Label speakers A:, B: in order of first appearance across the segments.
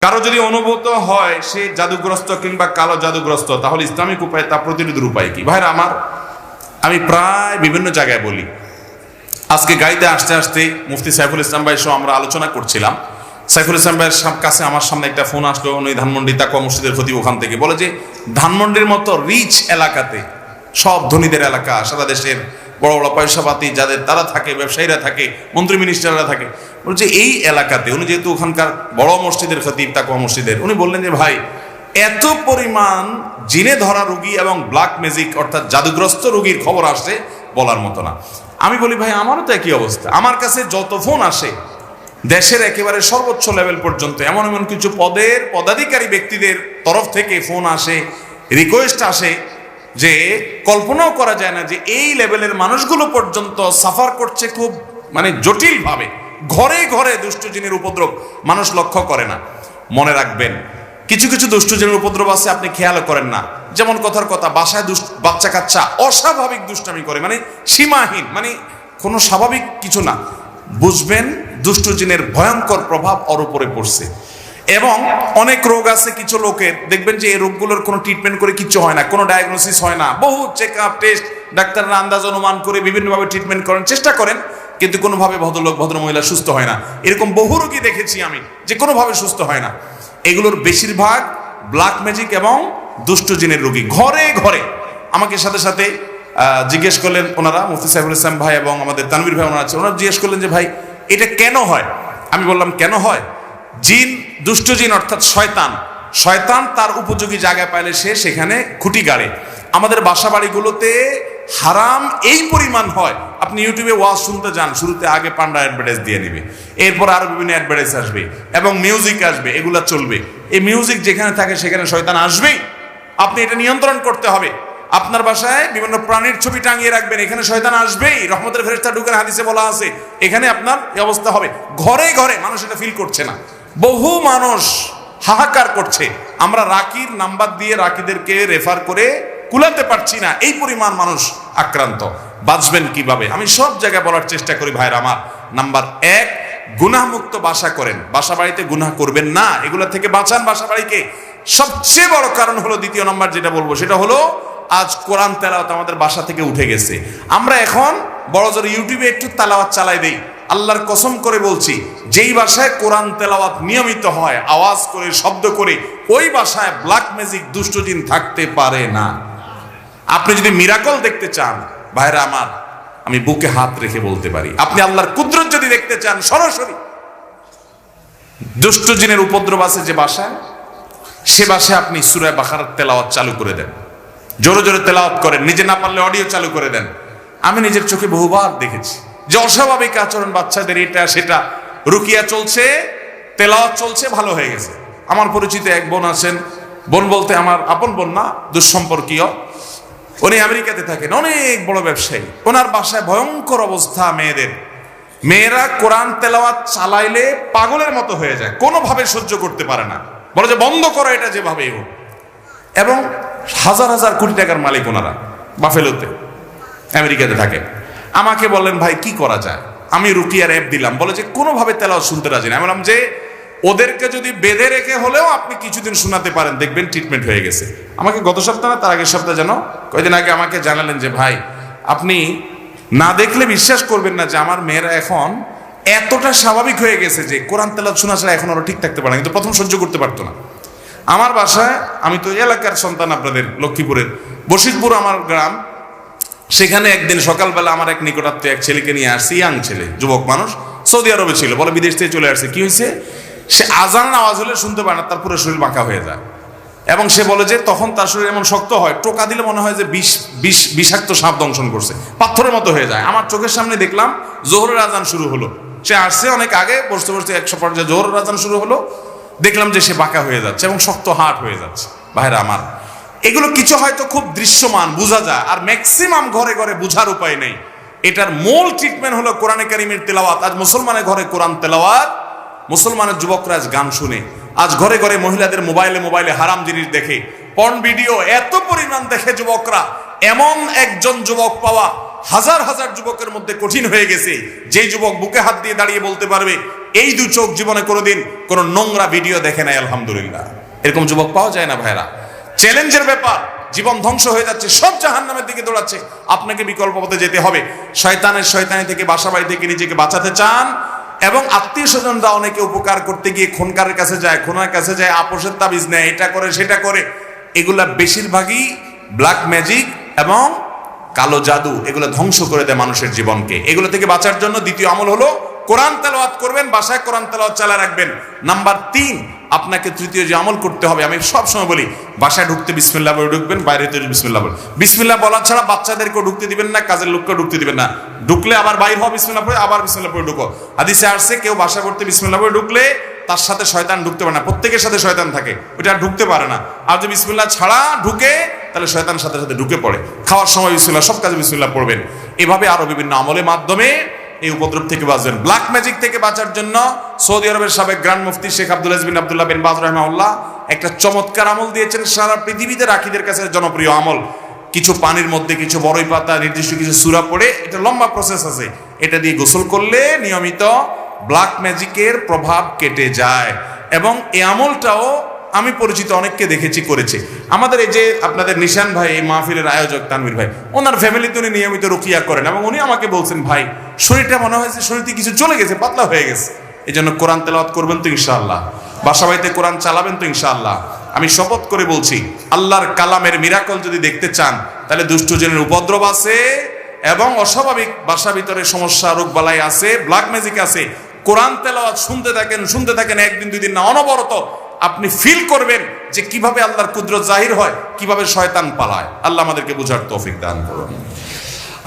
A: কারো যদি অনুভূত হয় সে জাদুগ্রস্ত কিংবা কালো জাদুগ্রস্ত, তাহলে ইসলামিক উপায় তা প্রতিরোধের উপায় কি? ভাইরা আমার, আমি প্রায় বিভিন্ন জায়গায় বলি। আজকে গাড়িতে আসতে আসতে মুফতি সাইফুল ইসলাম ভাই সহ আমরা আলোচনা করছিলাম। সাইফুল ইসলাম ভাইয়ের কাছে আমার সামনে একটা ফোন আসলো, উনি ধানমন্ডি তাকওয়া মসজিদের খতিব, ওখান থেকে বলে যে ধানমন্ডির মতো রিচ এলাকাতে, সব ধনীদের এলাকা, সারা দেশের বড় বড় পয়সাপাতি যাদের তারা থাকে, ব্যবসায়ীরা থাকে, মন্ত্রী মিনিস্টাররা থাকে, বলছে এই এলাকাতে, উনি যেহেতু ওখানকার বড় মসজিদের খতিব তাকওয়া মসজিদের, উনি বললেন যে ভাই, এত পরিমাণ জিনে ধরা রোগী এবং ব্ল্যাক ম্যাজিক অর্থাৎ জাদুগ্রস্ত রোগীর খবর আসছে বলার মতো না। আমি বলি ভাই, আমারও তো একই অবস্থা। আমার কাছে যত ফোন আসে দেশের একেবারে সর্বোচ্চ লেভেল পর্যন্ত, এমন এমন কিছু পদাধিকারী ব্যক্তিদের তরফ থেকে ফোন আসে, রিকোয়েস্ট আসে যে কল্পনাও করা যায় না যে এই লেভেলের মানুষগুলো পর্যন্ত সাফার করছে খুব জটিল ভাবে। ঘরে ঘরে দুষ্ট জিনের উপদ্রব মানুষ লক্ষ্য করে না। মনে রাখবেন, কিছু কিছু দুষ্ট জিনের উপদ্রব আছে আপনি খেয়াল করেন না। যেমন কথার কথা, বাসায় বাচ্চা কাচ্চা অস্বাভাবিক দুষ্টামি করে, সীমাহীন, কোনো স্বাভাবিক কিছু না। বুঝবেন দুষ্ট জিনের ভয়ঙ্কর প্রভাব ওর উপরে পড়ছে। এবং অনেক রোগ আছে কিছু লোকের, দেখবেন যে এই রোগগুলোর কোনো ট্রিটমেন্ট করে কিচ্ছু হয় না, কোনো ডায়াগনোসিস হয় না, বহু চেক আপ টেস্ট, ডাক্তাররা আন্দাজ অনুমান করে বিভিন্নভাবে ট্রিটমেন্ট করেন, চেষ্টা করেন, কিন্তু কোনোভাবে ভদ্রলোক ভদ্রমহিলা সুস্থ হয় না। এরকম বহু রোগী দেখেছি আমি যে কোনোভাবে সুস্থ হয় না। এগুলোর বেশিরভাগ ব্ল্যাক ম্যাজিক এবং দুষ্ট জিনের রোগী। ঘরে ঘরে আমাকে সাথে সাথে জিজ্ঞেস করলেন ওনারা, মুফতি সাইফুল ইসলাম ভাই এবং আমাদের তানভীর ভাই ওনারা আছে, ওনারা জিজ্ঞেস করলেন যে ভাই এটা কেন হয়? আমি বললাম কেন হয়? জিন, দুষ্ট জিন অর্থাৎ শয়তান তার উপযোগী জায়গায় পাইলে সে সেখানে খুঁটি গাড়ে। আমাদের বাসা বাড়িগুলোতে হারাম এই পরিমাণ হয়, আপনি ইউটিউবে ওয়াজ শুনতে যান, শুরুতে আগে পান্ডা অ্যাডভার্টাইজ দিয়ে নেবে, এরপর আরো বিভিন্ন অ্যাডভার্টাইজ আসবে এবং মিউজিক আসবে, এগুলা চলবে। এই মিউজিক যেখানে থাকে সেখানে শয়তান আসবেই। আপনি এটা নিয়ন্ত্রণ করতে হবে। আপনার বাসায় বিভিন্ন প্রাণীর ছবি টাঙিয়ে রাখবেন, এখানে শয়তান আসবেই। রহমতের ফেরেশতা ঢুকেন, হাদিসে বলা আছে, এখানে আপনার এই অবস্থা হবে। ঘরে ঘরে মানুষ এটা ফিল করছে না, বহু মানুষ হাহাকার করছে। আমরা রাকির নাম্বার দিয়ে রাকিদেরকে রেফার করে কুলাতে পারছি না, এই পরিমাণ মানুষ আক্রান্ত। বাঁচবেন কিভাবে? আমি সব জায়গায় বলার চেষ্টা করি ভাইরা আমার। নাম্বার 1, গুনাহমুক্ত বাসা করেন, বাসা বাড়িতে গুনাহ করবেন না, এগুলা থেকে বাঁচান বাসা বাড়িকে। সবচেয়ে বড় কারণ হলো, দ্বিতীয় নাম্বার যেটা বলবো সেটা হলো, আজ কোরআন তেলাওয়াত আমাদের বাসা থেকে উঠে গেছে। আমরা এখন বড় জোর ইউটিউবে একটু তেলাওয়াত চালাই দেই। আল্লাহর কসম করে বলছি, যেই বাসায় কোরআন তেলাওয়াত নিয়মিত হয়, আওয়াজ করে, শব্দ করে, ওই বাসায় ব্ল্যাক ম্যাজিক দুষ্ট জিন থাকতে পারে না। আপনি যদি মিরাকল দেখতে চান ভাইরা আমার, আমি বুকে হাত রেখে বলতে পারি, আপনি আল্লাহর কুদরত যদি দেখতে চান সরাসরি, দুষ্ট জিনের উপদ্রব আছে যে বাসায়, সে বাসায় আপনি সূরা বাকারার তেলাওয়াত চালু করে দেন, জোরে জোরে তেলাওয়াত করেন, নিজে না পারলে অডিও চালু করে দেন। আমি নিজের চোখে বহুবার দেখেছি যে অস্বাভাবিক আচরণ বাচ্চাদের, এটা সেটা, রুকিয়া চলছে, তেলাওয়াত চলছে, ভালো হয়ে গেছে। আমার পরিচিত এক বোন আছেন, বোন বলতে আমার আপন বোন না, দুঃসম্পর্কীয়, উনি আমেরিকাতে থাকেন, অনেক বড় ব্যবসায়ী। ওনার বাসায় ভয়ঙ্কর অবস্থা, মেয়েরা কোরআন তেলাওয়াত চালাইলে পাগলের মতো হয়ে যায়, কোনোভাবে সহ্য করতে পারে না, বলে যে বন্ধ করো এটা যেভাবেই হোক। এবং হাজার হাজার কোটি টাকার মালিক ওনারা, বাফেলোতে আমেরিকাতে থাকে। আমাকে বললেন ভাই কি করা যায়? আমি রুকিয়ার অ্যাপ দিলাম, বলে যে কোনোভাবে তেলাওয়াত শুনতে রাজি না। আমি বললাম যে ওদেরকে যদি বেঁধে রেখে হলেও আপনি কিছুদিন শোনাতে পারেন, দেখবেন ট্রিটমেন্ট হয়ে গেছে। আমাকে গত সপ্তাহ না তার আগের সপ্তাহে যেন কয়েকদিন আগে আমাকে জানালেন যে ভাই, আপনি না দেখলে বিশ্বাস করবেন না যে আমার মেয়েরা এখন এতটা স্বাভাবিক হয়ে গেছে যে কোরআন তেলাওয়াত শোনা ছাড়া এখন ওরা ঠিক থাকতে পারে না, কিন্তু প্রথম সহ্য করতে পারতো না। আমার বাসায়, আমি তো এলাকার সন্তান, আপনাদের লক্ষ্মীপুরের বশিরপুর আমার গ্রাম, সেখানে একদিন সকালবেলা আমার এক নিকটাত্মীয় এক ছেলেকে নিয়ে আসছি, ইয়াং ছেলে, যুবক মানুষ, সৌদি আরবে ছিল, বলে বিদেশ থেকে চলে আসছে। কি হয়েছে? সে আজান আওয়াজ হলে শুনতে পায় না, তার পুরো শরীর বাঁকা হয়ে যায়। এবং সে বলে যে তখন তার শরীর এমন শক্ত হয়, টোকা দিলে মনে হয় যে বিষাক্ত সাপ দংশন করছে, পাথরের মতো হয়ে যায়। আমার চোখের সামনে দেখলাম জোহরের আজান শুরু হলো, সে আসছে অনেক আগে, বসতে বসতে 100 পর্যায়ে জোহরের আজান শুরু হলো, দেখলাম যে সে বাঁকা হয়ে যাচ্ছে এবং শক্ত হাট হয়ে যাচ্ছে। ভাইরা আমার, এগুলো কিছু হয়তো খুব দৃশ্যমান, বোঝা যায়, আর ম্যাক্সিমাম ঘরে ঘরে বোঝার উপায় নেই। এটার মূল ট্রিটমেন্ট হলো কোরআনে কারিমের তেলাওয়াত। আজ মুসলমানের ঘরে কোরআন তেলাওয়াত, মুসলমানের যুবকরা আজ গান শুনে, আজ ঘরে ঘরে মহিলাদের মোবাইলে হারাম জিনিস দেখে, পর্ন ভিডিও এত পরিমাণ দেখে যুবকরা। এমন একজন যুবক পাওয়া হাজার হাজার যুবকের মধ্যে কঠিন হয়ে গেছে, যেই যুবক বুকে হাত দিয়ে দাঁড়িয়ে বলতে পারবে এই দু চোখ জীবনে কোনোদিন কোনো নোংরা ভিডিও দেখে নাই, আলহামদুলিল্লাহ। এরকম যুবক পাওয়া যায় না ভাইরা। চ্যালেঞ্জের ব্যাপার, জীবন ধ্বংস হয়ে যাচ্ছে, সব জাহান্নামের দিকে দৌড়াচ্ছে, আপনাকে বিকল্প পথে যেতে হবে। শয়তানি থেকে, বাসা বাড়ি থেকে নিজেকে বাঁচাতে চান, এবং আত্মীয় স্বজনরা অনেকে উপকার করতে গিয়ে খুনকারের কাছে যায়, খুনার কাছে যায়, আপোষের তাবিজ নেয়, এটা করে সেটা করে, এগুলা বেশিরভাগই ব্ল্যাক ম্যাজিক এবং কালো জাদু, এগুলো ধ্বংস করে দেয় মানুষের জীবনকে। এগুলো থেকে বাঁচার জন্য দ্বিতীয় আমল হলো কোরআন তেলাওয়াত করবেন, বাসায় কোরআন তেলাওয়াত চালিয়ে রাখবেন। নাম্বার 3, আপনাকে তৃতীয় যে আমল করতে হবে, আমি সব সময় বলি, বাসায় ঢুকতে বিসমিল্লাহ বলে ঢুকবেন, বাইরে তো বিসমিল্লাহ বলে। বিসমিল্লাহ বলা ছাড়া বাচ্চাদেরকেও ঢুকতে দিবেন না, কাজের লোককেও ঢুকতে দিবেন না। ঢুকলে আবার বাইর হওয়া, বিসমিল্লাহ পড়ে আবার বিসমিল্লাহ পড়ে ঢুকো। হাদিসে আসছে, কেউ বাসা করতে বিসমিল্লাহ পড়ে ঢুকলে তার সাথে শয়তান ঢুকতে পারে না, প্রত্যেকের সাথে শয়তান থাকে, ওটা ঢুকতে পারে না। আর যদি বিসমিল্লাহ ছাড়া ঢুকে, তাহলে শয়তান সাথে সাথে ঢুকে পড়ে। খাওয়ার সময় বিসমিল্লাহ, সব কাজে বিসমিল্লাহ পড়বেন। এভাবে আরো বিভিন্ন আমলের মাধ্যমে এই উপদ্রব থেকে বাঁচবেন। ব্ল্যাক ম্যাজিক থেকে বাঁচার জন্য সৌদি আরবের সাবেক গ্র্যান্ড মুফতি শেখ আব্দুল আজিজ বিন আব্দুল্লাহ বিন বাজ রাহিমাহুল্লাহ একটা চমৎকার আমল দিয়েছেন, সারা পৃথিবীতে রাখীদের কাছে জনপ্রিয় আমল। কিছু পানির মধ্যে কিছু বড়ই পাতা, নির্দিষ্ট কিছু সূরা পড়ে, এটা লম্বা প্রসেস আছে, এটা দিয়ে গোসল করলে নিয়মিত ব্ল্যাক ম্যাজিকের প্রভাব কেটে যায়। এবং এই আমলটাও আমি পরিচিত অনেককে দেখেছি করেছে। আমাদের এই যে আপনাদের নিশান ভাই, এই মাহফিলের আয়োজক তানভীর ভাই, ওনার ফ্যামিলিতে উনি নিয়মিত রুকিয়া করেন, এবং উনি আমাকে বলছেন, ভাই শরীরটা মনে হয়েছে, শরীরতে কিছু চলে গেছে, পাতলা হয়ে গেছে। এই জন্য কোরআন তেলাওয়াত করবেন তো ইনশাআল্লাহ, বাসা বাড়িতে কোরআন চালাবেন তো ইনশাআল্লাহ। আমি শপথ করে বলছি, আল্লাহর কালামের মিরাকল যদি দেখতে চান, তাহলে দুষ্ট জনের উপদ্রব আছে এবং অস্বাভাবিক বাসা ভিতরে সমস্যা, রোগ বালাই আছে, ব্ল্যাক ম্যাজিক আছে। কোরআন তেলাওয়াত শুনতে থাকেন, একদিন দুই দিন না, অনবরত আপনি ফিল করবেন যে কিভাবে আল্লাহর কুদরত জাহির হয়, কিভাবে শয়তান পালায়। আল্লাহ আমাদেরকে বুঝার তৌফিক দান করুন।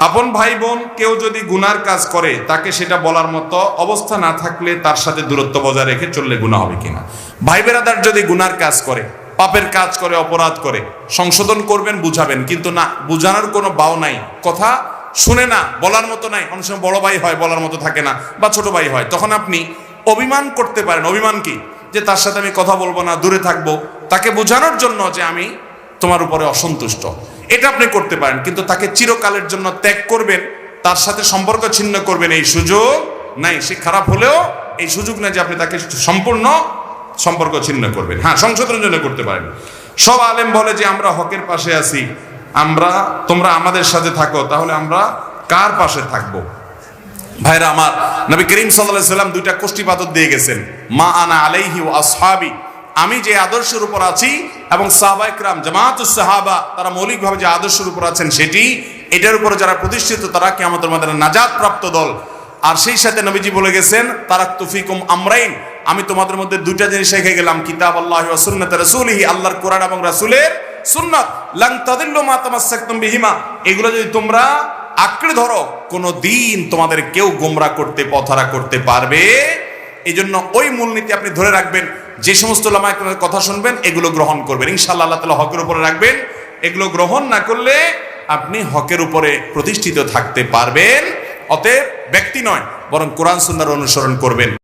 A: আপন ভাই বোন কেউ যদি গুনার কাজ করে, তাকে সেটা বলার মতো অবস্থা না থাকলে তার সাথে দূরত্ব বজায় রেখে চললে গুনাহ হবে কিনা? ভাই বেরাদার যদি গুনার কাজ করে, পাপের কাজ করে, অপরাধ করে, সংশোধন করবেন, বুঝাবেন, কিন্তু না বুঝানোর কোনো বাও নাই, কথা শুনে না, বলার মতো নাই। অনেক সময় বড় ভাই হয়, বলার মতো থাকে না, বা ছোট ভাই হয়, তখন আপনি অভিমান করতে পারেন। অভিমান কি? যে তার সাথে আমি কথা বলবো না, দূরে থাকবো, তাকে বোঝানোর জন্য যে আমি তোমার উপরে অসন্তুষ্ট, এটা আপনি করতে পারেন। কিন্তু তাকে চিরকালের জন্য ত্যাগ করবেন, তার সাথে সম্পর্ক ছিন্ন করবেন, এই সুযোগ নাই। সে খারাপ হলেও এই সুযোগ নাই যে আপনি তাকে সম্পূর্ণ সম্পর্ক ছিন্ন করবেন। হ্যাঁ, সংশোধনের জন্য করতে পারেন। সব আলেম বলে যে আমরা হকের পাশে আছি, তোমরা আমাদের সাথে থাকো, তাহলে আমরা কার পাশে থাকবো? ভাইরা আমার, নবী করিম সাল্লাল্লাহু আলাইহি ওয়াসাল্লাম দুইটা কোষ্ঠীপাতর দিয়ে গেছেন, মা আনা আলাইহি ওয়া আসহাবি, আমি যে আদর্শের উপর আছি, এবং সাহাবায়ে কেরাম জামাতুস সাহাবা, তারা মৌলিকভাবে যে আদর্শের উপর আছেন সেটি, এটার উপর যারা প্রতিষ্ঠিত তারা কিয়ামতের ময়দানে নাজাত প্রাপ্ত দল। আর সেই সাথে নবীজি বলে গেছেন, তারাকতু ফিকুম আমরাইন, আমি তোমাদের মধ্যে দুইটা জিনিস রেখে গেলাম, কিতাবাল্লাহি ওয়া সুন্নাত রাসূলিহি, আল্লাহর কোরআন এবং রাসূলের সুন্নাত, লান তাদিল্লু মা তামাসসাকতুম বিহিমা, এগুলো যদি তোমরা আঁকড়ে ধরো, কোনো দিন তোমাদের কেউ গোমরা করতে, পথহারা করতে পারবে। এই জন্য ওই মূলনীতি আপনি ধরে রাখবেন। যে সমস্ত উলামায়ে কেরামের কথা শুনবেন, এগুলো গ্রহণ করবেন, ইনশাআল্লাহ আল্লাহ তাআলা হকের উপরে রাখবেন। এগুলো গ্রহণ না করলে আপনি হকের উপরে প্রতিষ্ঠিত থাকতে পারবেন। অতএব ব্যক্তি নয়, বরং কোরআন সুন্নাহর অনুসরণ করবেন।